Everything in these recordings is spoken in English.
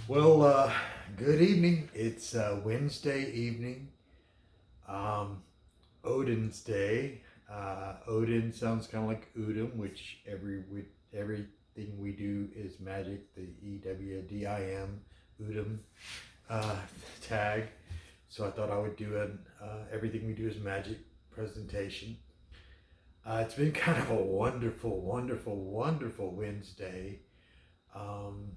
Well, good evening. It's Wednesday evening, Odin's Day. Odin sounds kind of like Udum, which everything we do is magic. The EWDIM Udum uh, tag. So I thought I would do an everything we do is magic presentation. It's been kind of a wonderful Wednesday. Um,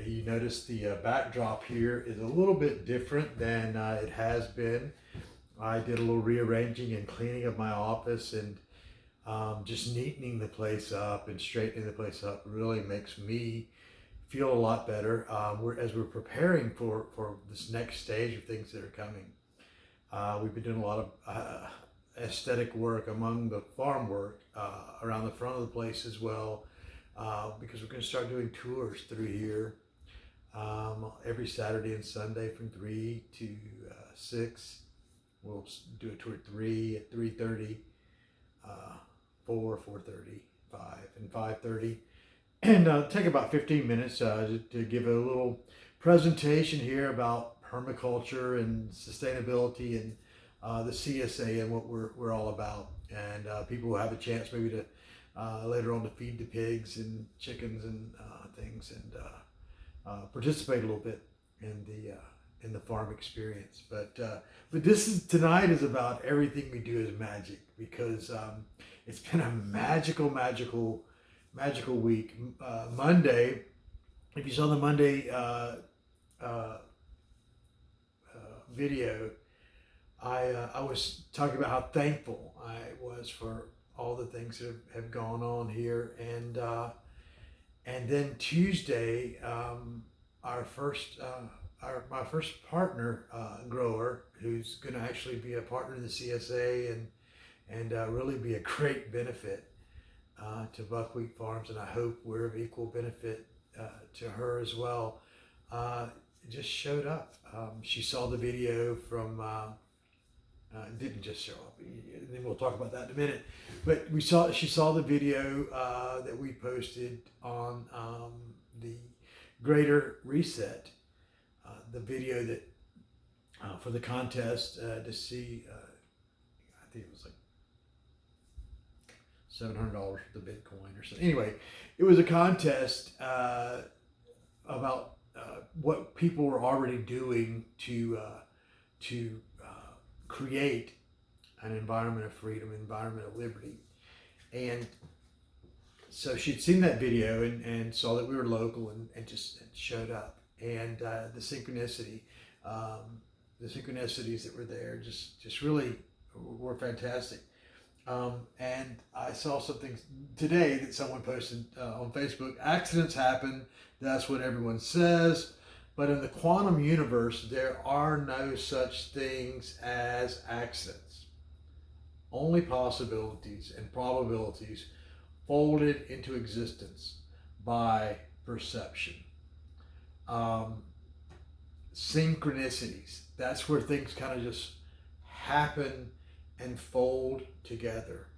you notice the backdrop here is a little bit different than it has been. I did a little rearranging and cleaning of my office, and just neatening the place up and straightening the place up really makes me feel a lot better as we're preparing for this next stage of things that are coming. We've been doing a lot of aesthetic work among the farm work around the front of the place as well, because we're going to start doing tours through here every Saturday and Sunday from 3 to 6. We'll do a tour at 3, at 3:30, 4, 4:30, 5, and 5:30. And take about 15 minutes to give a little presentation here about permaculture and sustainability and the CSA and what we're all about. And people will have a chance maybe to later on to feed the pigs and chickens and things, and participate a little bit in the farm experience. But tonight is about everything we do is magic, because it's been a magical week. Monday, if you saw the Monday video, I was talking about how thankful I was for all the things that have gone on here, and then Tuesday, my first partner grower, who's going to actually be a partner in the CSA and really be a great benefit to Buckwheat Farms, and I hope we're of equal benefit to her as well. Just showed up. She saw the video from. Didn't just show up. And then we'll talk about that in a minute. But she saw the video that we posted on the Greater Reset, the video that for the contest to see. I think it was like $700 for the Bitcoin or something. Anyway, it was a contest about what people were already doing to create an environment of freedom, environment of liberty. And so she'd seen that video and saw that we were local and just showed up. And the synchronicities that were there just really were fantastic. And I saw something today that someone posted on Facebook. Accidents happen. That's what everyone says. But in the quantum universe, there are no such things as accidents. Only possibilities and probabilities folded into existence by perception. Synchronicities, that's where things kind of just happen and fold together.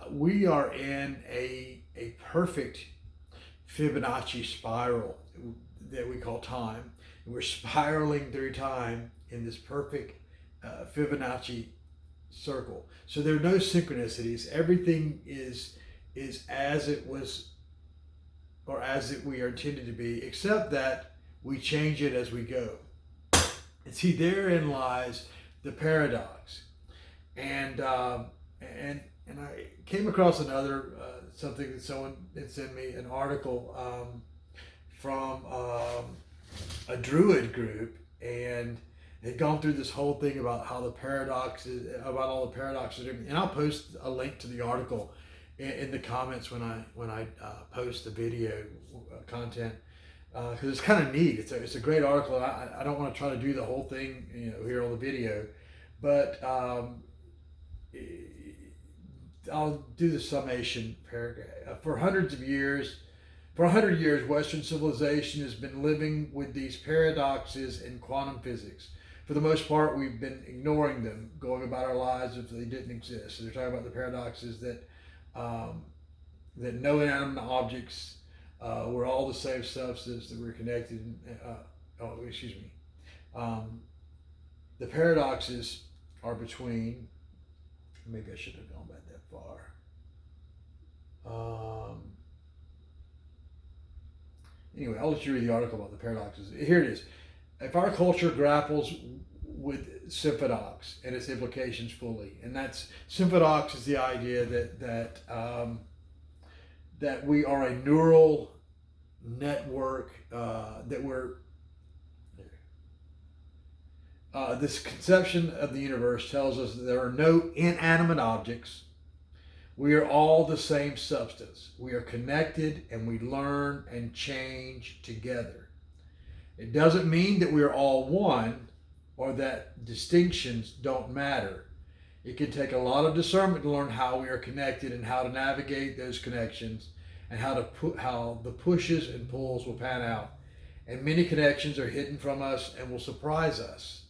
We are in a perfect Fibonacci spiral that we call time. And we're spiraling through time in this perfect Fibonacci circle. So there are no synchronicities. Everything is as it was, or as we are intended to be, except that we change it as we go. And see, therein lies the paradox. And I came across another something that someone had sent me, an article from a Druid group, and had gone through this whole thing about how the paradoxes, about all the paradoxes, and I'll post a link to the article in the comments when I post the video content, because it's kind of neat. It's a great article. I don't want to try to do the whole thing here on the video, but I'll do the summation paragraph. For 100 years, Western civilization has been living with these paradoxes in quantum physics. For the most part, we've been ignoring them, going about our lives as if they didn't exist. So they're talking about the paradoxes that no inanimate objects We're all the same substance, that we're connected. Excuse me. The paradoxes are between, maybe I shouldn't have gone back that far. Anyway, I'll let you read the article about the paradoxes. Here it is. If our culture grapples with symphodox and its implications fully, and that's symphodox is the idea that we are a neural network, that we're this conception of the universe tells us that there are no inanimate objects. We are all the same substance. We are connected and we learn and change together. It doesn't mean that we are all one or that distinctions don't matter. It can take a lot of discernment to learn how we are connected and how to navigate those connections and how the pushes and pulls will pan out. And many connections are hidden from us and will surprise us.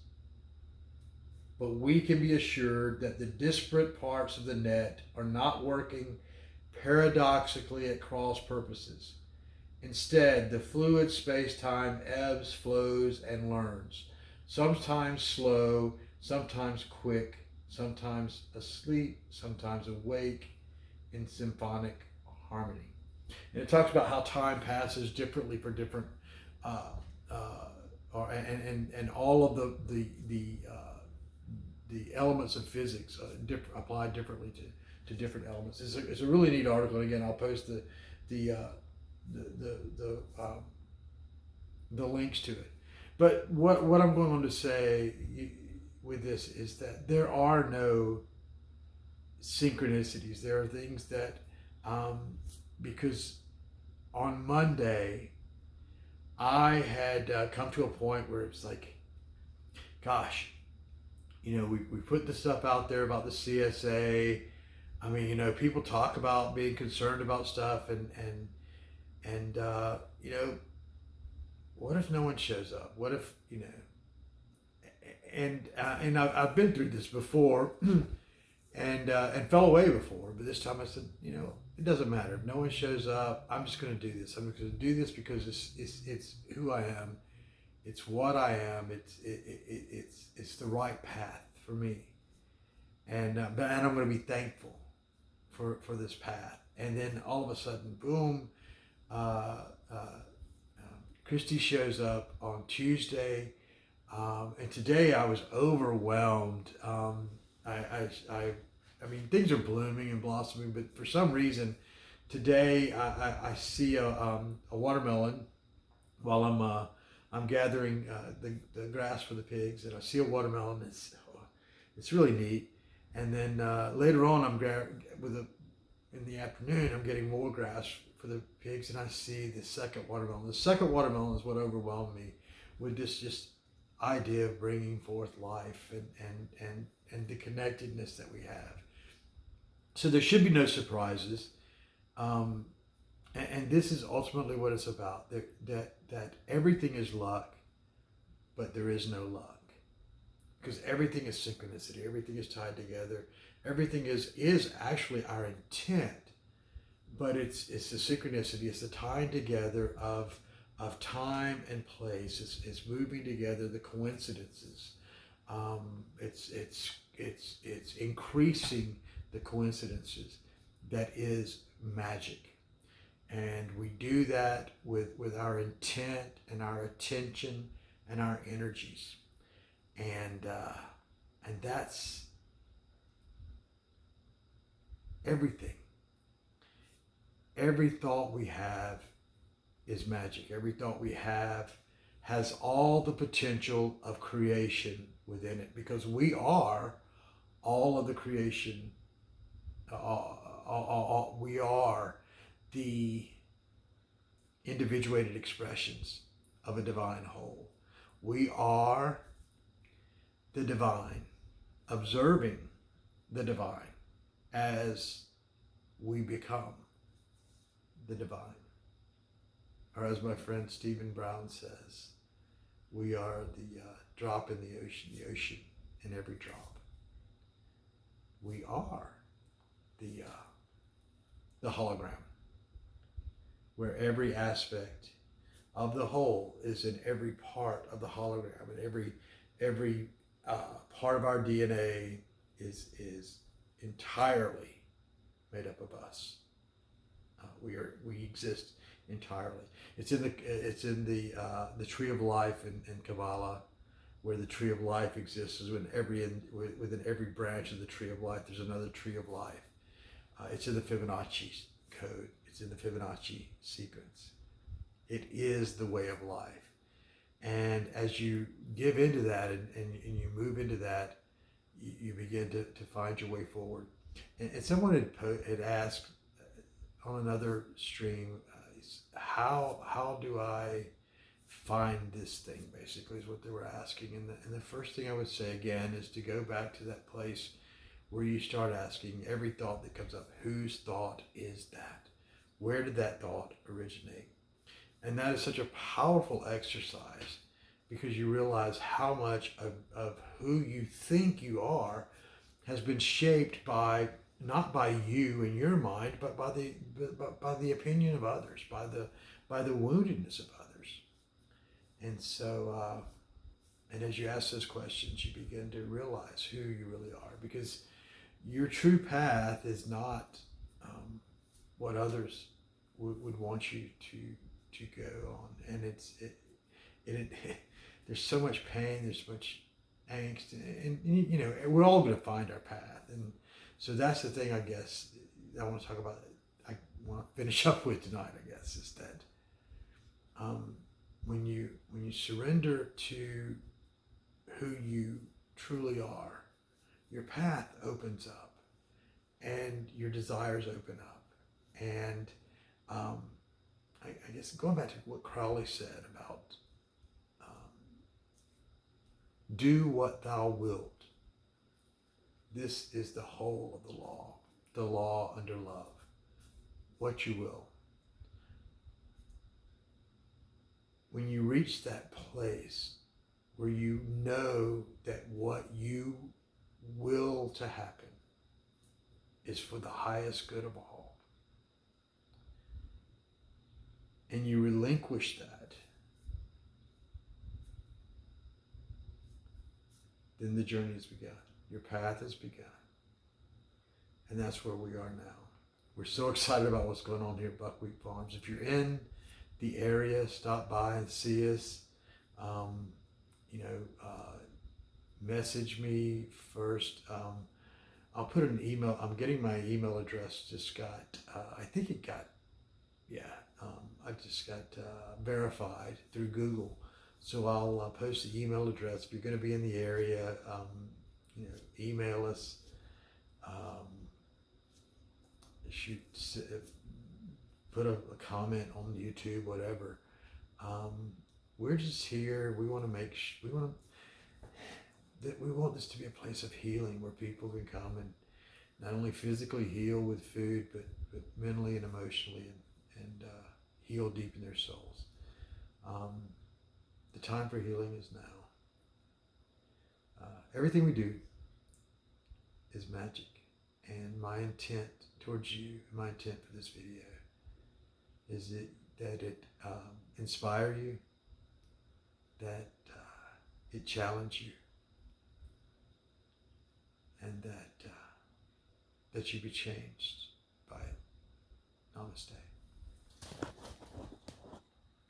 But we can be assured that the disparate parts of the net are not working paradoxically at cross purposes. Instead, the fluid space-time ebbs, flows, and learns. Sometimes slow, sometimes quick, sometimes asleep, sometimes awake, in symphonic harmony. And it talks about how time passes differently for different, and all of the elements of physics applied differently to different elements. It's a really neat article. And again, I'll post the links to it. But what I'm going to say with this is that there are no synchronicities. There are things that, because on Monday, I had come to a point where it's like, gosh, we put the stuff out there about the CSA. I mean, people talk about being concerned about stuff, and what if no one shows up? What if, and I've been through this before, and fell away before, but this time I said, it doesn't matter. If no one shows up, I'm just going to do this. I'm going to do this because it's who I am. It's what I am. It's the right path for me, and I'm going to be thankful for this path. And then all of a sudden, boom, Christy shows up on Tuesday, and today I was overwhelmed. I mean, things are blooming and blossoming, but for some reason, today I see a watermelon while I'm gathering the grass for the pigs, and I see a watermelon. It's really neat. And then later on, in the afternoon, I'm getting more grass for the pigs, and I see the second watermelon. The second watermelon is what overwhelmed me with this just idea of bringing forth life and the connectedness that we have. So there should be no surprises. And this is ultimately what it's about, that everything is luck, but there is no luck. Because everything is synchronicity, everything is tied together, everything is actually our intent, but it's the synchronicity, it's the tying together of time and place, it's moving together the coincidences, it's increasing the coincidences that is magic. And we do that with our intent and our attention and our energies. And that's everything. Every thought we have is magic. Every thought we have has all the potential of creation within it, because we are all of the creation. We are the individuated expressions of a divine whole. We are the divine, observing the divine as we become the divine. Or as my friend Stephen Brown says, we are the drop in the ocean in every drop. We are the hologram. where every aspect of the whole is in every part of the hologram, and every part of our DNA is entirely made up of us. We exist entirely. It's in the tree of life in Kabbalah, where the tree of life exists. Is within every branch of the tree of life, there's another tree of life. It's in the Fibonacci code. It's in the Fibonacci sequence. It is the way of life. And as you give into that and you move into that, you begin to find your way forward. And someone had asked on another stream, how do I find this thing, basically, is what they were asking. And the first thing I would say again is to go back to that place where you start asking every thought that comes up, whose thought is that? Where did that thought originate? And that is such a powerful exercise, because you realize how much of who you think you are has been shaped by, not by you in your mind, but by the opinion of others, by the woundedness of others. And so, and as you ask those questions, you begin to realize who you really are, because your true path is not what others would want you to go on. And there's so much pain, there's so much angst, and you know, we're all going to find our path. And so that's the thing, I guess, I want to talk about, I want to finish up with tonight, I guess, is that when you surrender to who you truly are, your path opens up and your desires open up. And I guess going back to what Crowley said about do what thou wilt. This is the whole of the law under love. What you will. When you reach that place where you know that what you will to happen is for the highest good of all, and you relinquish that, then the journey has begun. Your path has begun. And that's where we are now. We're so excited about what's going on here at Buckwheat Farms. If you're in the area, stop by and see us. Message me first. I'll put an email. I'm getting my email address. Just got, I just got verified through Google. So I'll post the email address. If you're going to be in the area, email us. Put a comment on YouTube, whatever. We're just here. We want this to be a place of healing, where people can come and not only physically heal with food, but mentally and emotionally, and heal deep in their souls. The time for healing is now. Everything we do is magic. And my intent towards you, my intent for this video, is that it inspire you, that it challenge you, and that you be changed by it. Namaste.